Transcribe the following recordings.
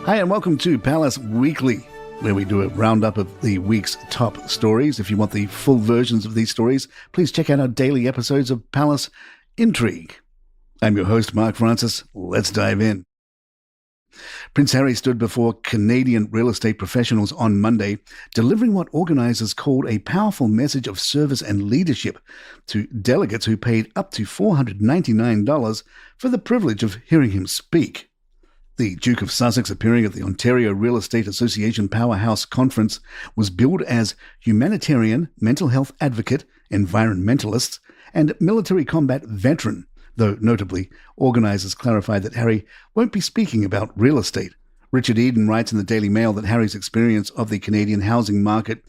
Hi, and welcome to Palace Weekly, where we do a roundup of the week's top stories. If you want the full versions of these stories, please check out our daily episodes of Palace Intrigue. I'm your host, Mark Francis. Let's dive in. Prince Harry stood before Canadian real estate professionals on Monday, delivering what organisers called a powerful message of service and leadership to delegates who paid up to $499 for the privilege of hearing him speak. The Duke of Sussex, appearing at the Ontario Real Estate Association Powerhouse Conference, was billed as humanitarian, mental health advocate, environmentalist, and military combat veteran, though notably, organisers clarified that Harry won't be speaking about real estate. Richard Eden writes in the Daily Mail that Harry's experience of the Canadian housing market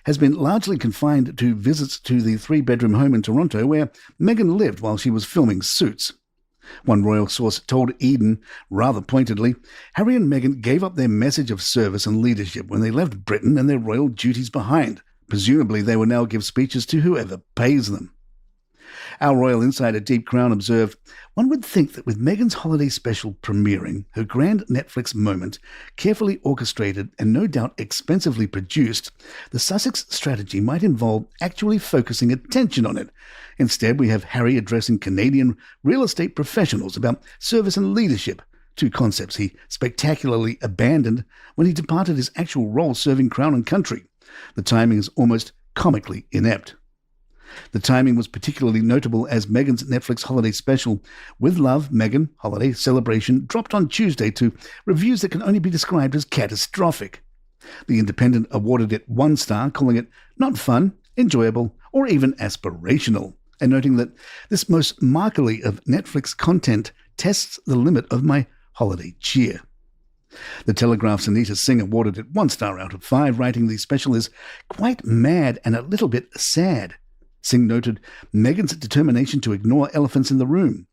has been largely confined to visits to the three-bedroom home in Toronto where Meghan lived while she was filming Suits. One royal source told Eden, rather pointedly, Harry and Meghan gave up their message of service and leadership when they left Britain and their royal duties behind. Presumably, they will now give speeches to whoever pays them. Our royal insider Deep Crown observed, one would think that with Meghan's holiday special premiering, her grand Netflix moment, carefully orchestrated and no doubt expensively produced, the Sussex strategy might involve actually focusing attention on it. Instead, we have Harry addressing Canadian real estate professionals about service and leadership, two concepts he spectacularly abandoned when he departed his actual role serving Crown and Country. The timing is almost comically inept. The timing was particularly notable as Meghan's Netflix holiday special, With Love, Meghan Holiday Celebration, dropped on Tuesday to reviews that can only be described as catastrophic. The Independent awarded it 1 star, calling it not fun, enjoyable, or even aspirational, and noting that this most markedly of Netflix content tests the limit of my holiday cheer. The Telegraph's Anita Singh awarded it 1 star out of 5, writing the special is quite mad and a little bit sad. Singh noted Meghan's determination to ignore elephants in the room.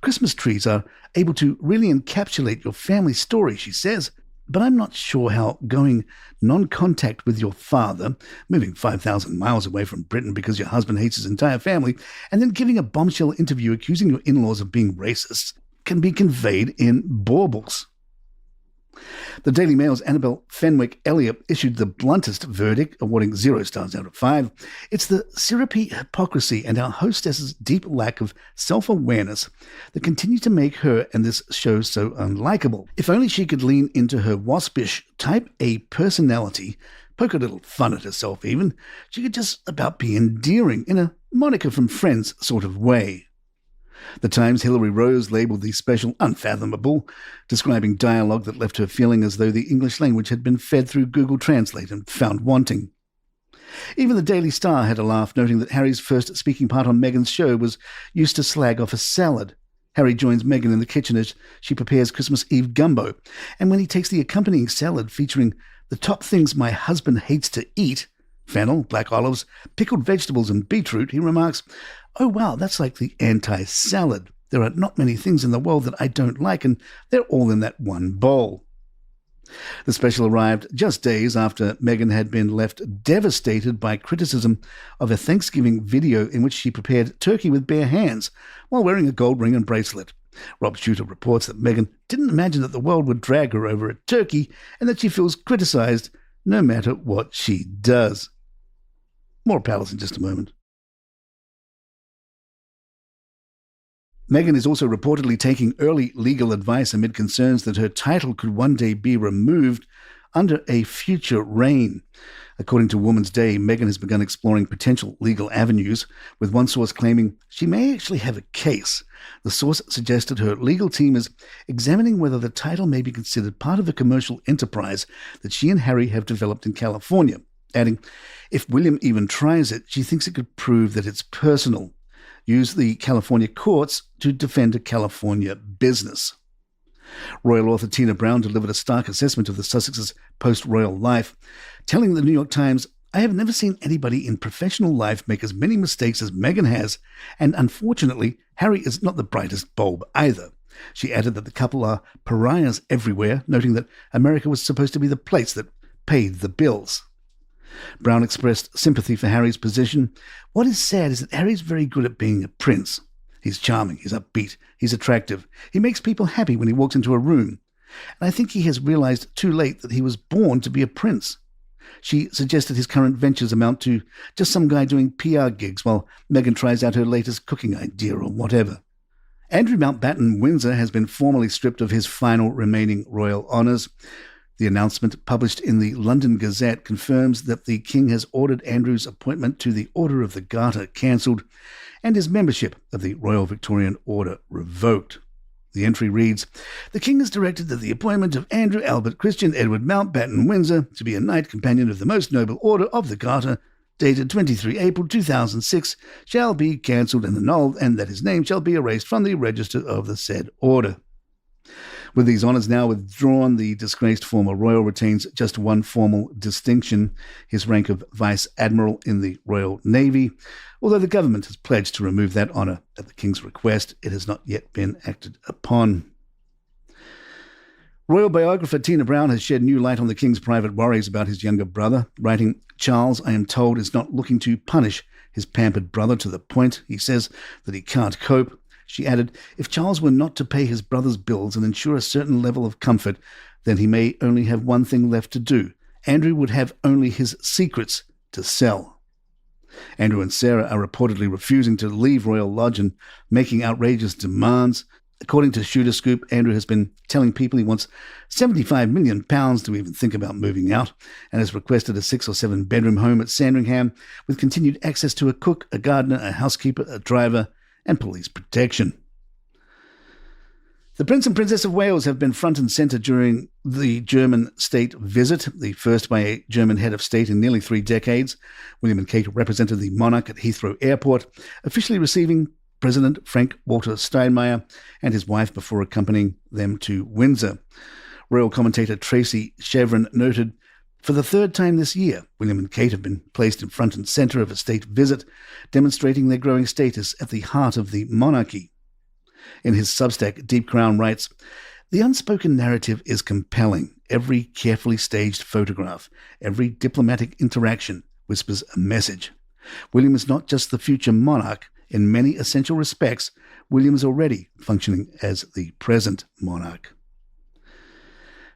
Christmas trees are able to really encapsulate your family story, she says, but I'm not sure how going non-contact with your father, moving 5,000 miles away from Britain because your husband hates his entire family, and then giving a bombshell interview accusing your in-laws of being racist, can be conveyed in baubles. The Daily Mail's Annabelle Fenwick Elliott issued the bluntest verdict, awarding 0 stars out of 5. It's the syrupy hypocrisy and our hostess's deep lack of self-awareness that continue to make her and this show so unlikable. If only she could lean into her waspish type A personality, poke a little fun at herself even, she could just about be endearing in a Monica from Friends sort of way. The Times' Hilary Rose labelled the special unfathomable, describing dialogue that left her feeling as though the English language had been fed through Google Translate and found wanting. Even the Daily Star had a laugh, noting that Harry's first speaking part on Meghan's show was used to slag off a salad. Harry joins Meghan in the kitchen as she prepares Christmas Eve gumbo, and when he takes the accompanying salad featuring the top things my husband hates to eat, fennel, black olives, pickled vegetables and beetroot, he remarks, oh wow, that's like the anti-salad. There are not many things in the world that I don't like, and they're all in that one bowl. The special arrived just days after Meghan had been left devastated by criticism of a Thanksgiving video in which she prepared turkey with bare hands while wearing a gold ring and bracelet. Rob Shooter reports that Meghan didn't imagine that the world would drag her over a turkey and that she feels criticized no matter what she does. More Palace in just a moment. Meghan is also reportedly taking early legal advice amid concerns that her title could one day be removed under a future reign. According to Woman's Day, Meghan has begun exploring potential legal avenues, with one source claiming she may actually have a case. The source suggested her legal team is examining whether the title may be considered part of a commercial enterprise that she and Harry have developed in California, adding, if William even tries it, she thinks it could prove that it's personal. Use the California courts to defend a California business. Royal author Tina Brown delivered a stark assessment of the Sussexes' post-royal life, telling the New York Times, I have never seen anybody in professional life make as many mistakes as Meghan has, and unfortunately, Harry is not the brightest bulb either. She added that the couple are pariahs everywhere, noting that America was supposed to be the place that paid the bills. Brown expressed sympathy for Harry's position. What is sad is that Harry's very good at being a prince. He's charming, he's upbeat, he's attractive. He makes people happy when he walks into a room. And I think he has realized too late that he was born to be a prince. She suggested his current ventures amount to just some guy doing PR gigs while Meghan tries out her latest cooking idea or whatever. Andrew Mountbatten Windsor has been formally stripped of his final remaining royal honours. The announcement, published in the London Gazette, confirms that the King has ordered Andrew's appointment to the Order of the Garter cancelled and his membership of the Royal Victorian Order revoked. The entry reads, "The King has directed that the appointment of Andrew Albert Christian Edward Mountbatten Windsor to be a Knight Companion of the Most Noble Order of the Garter, dated 23 April 2006, shall be cancelled and annulled, and that his name shall be erased from the register of the said order." With these honours now withdrawn, the disgraced former royal retains just one formal distinction, his rank of Vice Admiral in the Royal Navy. Although the government has pledged to remove that honour at the King's request, it has not yet been acted upon. Royal biographer Tina Brown has shed new light on the King's private worries about his younger brother, writing, "Charles, I am told, is not looking to punish his pampered brother to the point, he says, that he can't cope." She added, "If Charles were not to pay his brother's bills and ensure a certain level of comfort, then he may only have one thing left to do. Andrew would have only his secrets to sell." Andrew and Sarah are reportedly refusing to leave Royal Lodge and making outrageous demands. According to Shooter Scoop, Andrew has been telling people he wants £75 million to even think about moving out, and has requested a 6 or 7 bedroom home at Sandringham with continued access to a cook, a gardener, a housekeeper, a driver, and police protection. The Prince and Princess of Wales have been front and centre during the German state visit, the first by a German head of state in nearly 3 decades. William and Kate represented the monarch at Heathrow Airport, officially receiving President Frank-Walter Steinmeier and his wife before accompanying them to Windsor. Royal commentator Tracy Chevron noted, "For the 3rd time this year, William and Kate have been placed in front and centre of a state visit, demonstrating their growing status at the heart of the monarchy." In his Substack, Deep Crown writes, "The unspoken narrative is compelling. Every carefully staged photograph, every diplomatic interaction whispers a message. William is not just the future monarch. In many essential respects, William is already functioning as the present monarch."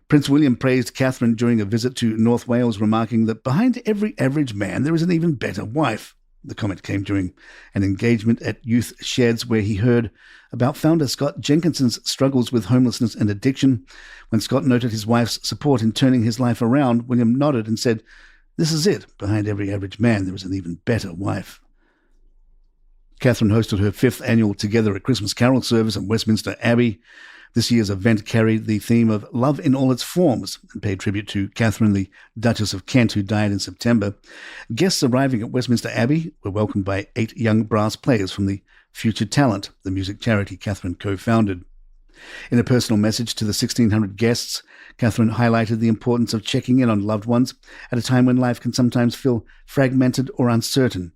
Prince William praised Catherine during a visit to North Wales, remarking that behind every average man there is an even better wife. The comment came during an engagement at Youth Sheds where he heard about founder Scott Jenkinson's struggles with homelessness and addiction. When Scott noted his wife's support in turning his life around, William nodded and said, "This is it. Behind every average man there is an even better wife." Catherine hosted her 5th annual Together at Christmas Carol service at Westminster Abbey. This year's event carried the theme of love in all its forms and paid tribute to Catherine, the Duchess of Kent, who died in September. Guests arriving at Westminster Abbey were welcomed by 8 young brass players from the Future Talent, the music charity Catherine co-founded. In a personal message to the 1,600 guests, Catherine highlighted the importance of checking in on loved ones at a time when life can sometimes feel fragmented or uncertain.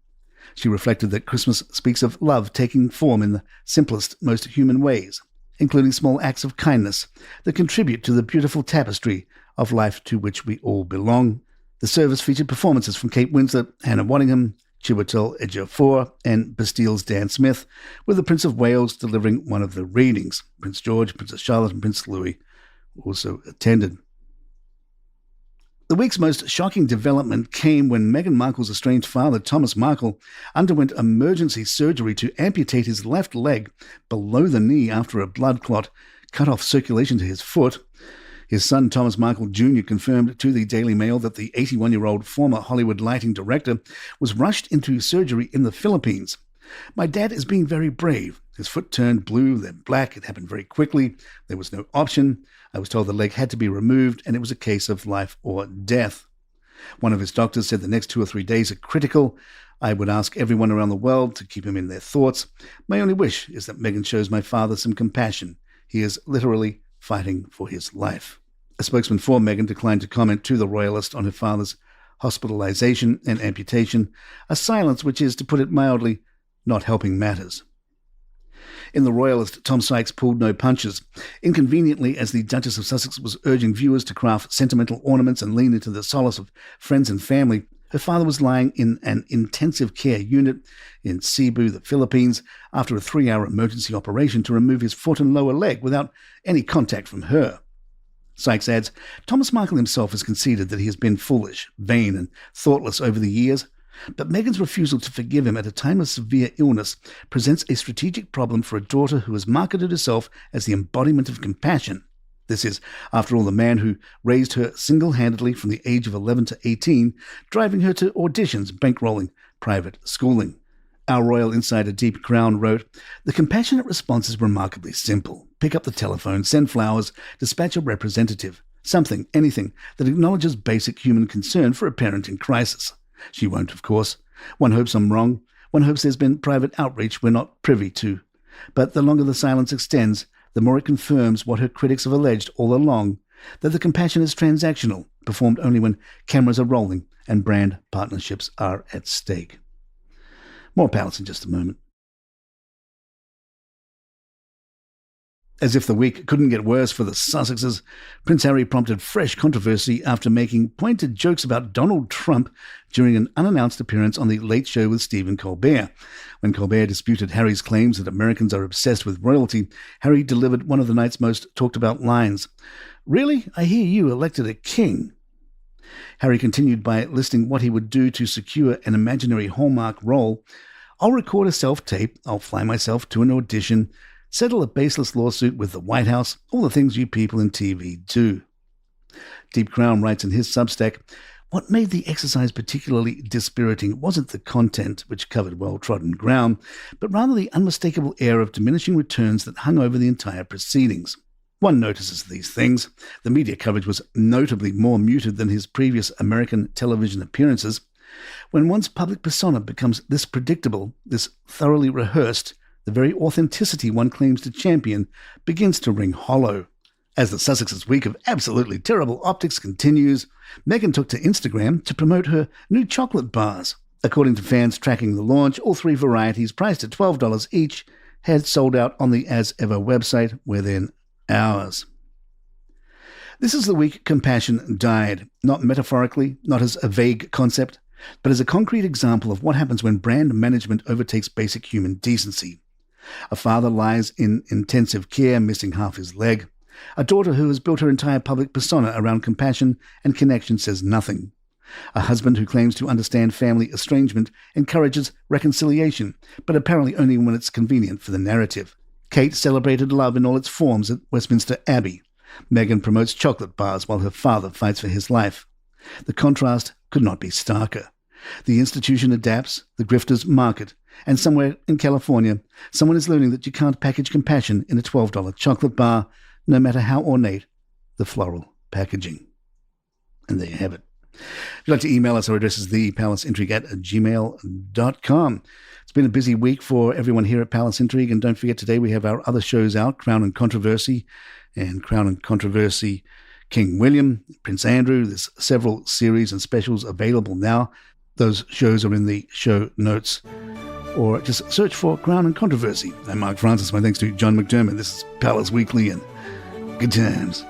She reflected that Christmas speaks of love taking form in the simplest, most human ways, including small acts of kindness that contribute to the beautiful tapestry of life to which we all belong. The service featured performances from Kate Winslet, Hannah Waddingham, Chiwetel Ejiofor, and Bastile's Dan Smith, with the Prince of Wales delivering one of the readings. Prince George, Princess Charlotte, and Prince Louis also attended. The week's most shocking development came when Meghan Markle's estranged father, Thomas Markle, underwent emergency surgery to amputate his left leg below the knee after a blood clot cut off circulation to his foot. His son, Thomas Markle Jr., confirmed to the Daily Mail that the 81-year-old former Hollywood lighting director was rushed into surgery in the Philippines. "My dad is being very brave. His foot turned blue, then black. It happened very quickly. There was no option. I was told the leg had to be removed, and it was a case of life or death." One of his doctors said the next 2 or 3 days are critical. "I would ask everyone around the world to keep him in their thoughts. My only wish is that Meghan shows my father some compassion. He is literally fighting for his life." A spokesman for Meghan declined to comment to the royalist on her father's hospitalization and amputation, a silence which is, to put it mildly, not helping matters. In the royalist, Tom Sykes pulled no punches. Inconveniently, as the Duchess of Sussex was urging viewers to craft sentimental ornaments and lean into the solace of friends and family, her father was lying in an intensive care unit in Cebu, the Philippines, after a 3-hour emergency operation to remove his foot and lower leg without any contact from her. Sykes adds, Thomas Markle himself has conceded that he has been foolish, vain, and thoughtless over the years, but Meghan's refusal to forgive him at a time of severe illness presents a strategic problem for a daughter who has marketed herself as the embodiment of compassion. This is, after all, the man who raised her single-handedly from the age of 11 to 18, driving her to auditions, bankrolling private schooling. Our royal insider Deep Crown wrote, the compassionate response is remarkably simple. Pick up the telephone, send flowers, dispatch a representative. Something, anything, that acknowledges basic human concern for a parent in crisis. She won't, of course. One hopes I'm wrong. One hopes there's been private outreach we're not privy to. But the longer the silence extends, the more it confirms what her critics have alleged all along, that the compassion is transactional, performed only when cameras are rolling and brand partnerships are at stake. More Palace in just a moment. As if the week couldn't get worse for the Sussexes, Prince Harry prompted fresh controversy after making pointed jokes about Donald Trump during an unannounced appearance on The Late Show with Stephen Colbert. When Colbert disputed Harry's claims that Americans are obsessed with royalty, Harry delivered one of the night's most talked-about lines. Really? I hear you elected a king. Harry continued by listing what he would do to secure an imaginary Hallmark role. I'll record a self-tape, I'll fly myself to an audition, settle a baseless lawsuit with the White House, all the things you people in TV do. Deep Crown writes in his Substack, what made the exercise particularly dispiriting wasn't the content, which covered well-trodden ground, but rather the unmistakable air of diminishing returns that hung over the entire proceedings. One notices these things. The media coverage was notably more muted than his previous American television appearances. When one's public persona becomes this predictable, this thoroughly rehearsed, the very authenticity one claims to champion begins to ring hollow. As the Sussexes' week of absolutely terrible optics continues, Meghan took to Instagram to promote her new chocolate bars. According to fans tracking the launch, all three varieties, priced at $12 each, had sold out on the As Ever website within hours. This is the week compassion died, not metaphorically, not as a vague concept, but as a concrete example of what happens when brand management overtakes basic human decency. A father lies in intensive care, missing half his leg. A daughter who has built her entire public persona around compassion and connection says nothing. A husband who claims to understand family estrangement encourages reconciliation, but apparently only when it's convenient for the narrative. Kate celebrated love in all its forms at Westminster Abbey. Meghan promotes chocolate bars while her father fights for his life. The contrast could not be starker. The institution adapts, the grifters market, and somewhere in California, someone is learning that you can't package compassion in a $12 chocolate bar, no matter how ornate the floral packaging. And there you have it. If you'd like to email us, our address is thepalaceintrigue@gmail.com. It's been a busy week for everyone here at Palace Intrigue, and don't forget today we have our other shows out, Crown and Controversy, King William, Prince Andrew. There's several series and specials available now. Those shows are in the show notes, or just search for Crown and Controversy. I'm Mark Francis. My thanks to John McDermott. This is Palace Weekly, and good times.